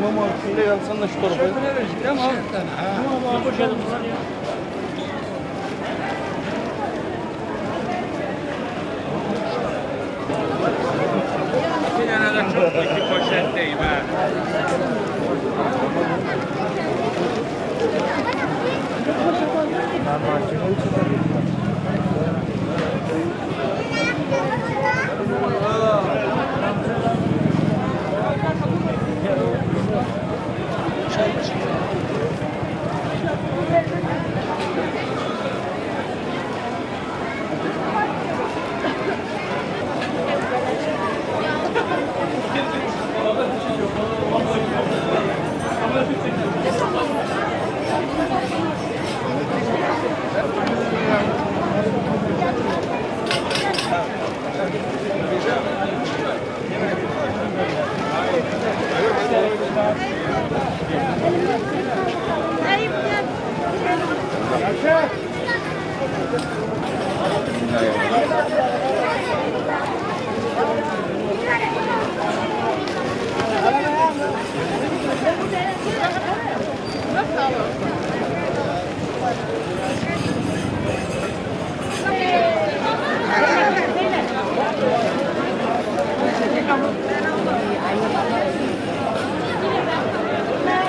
İmam abi şöyle yansın da şu tarafa. Şöyle verecek ama ha. Boşalttılar ya. Bir tane de çok iki poşetteyim ha. Nasıl?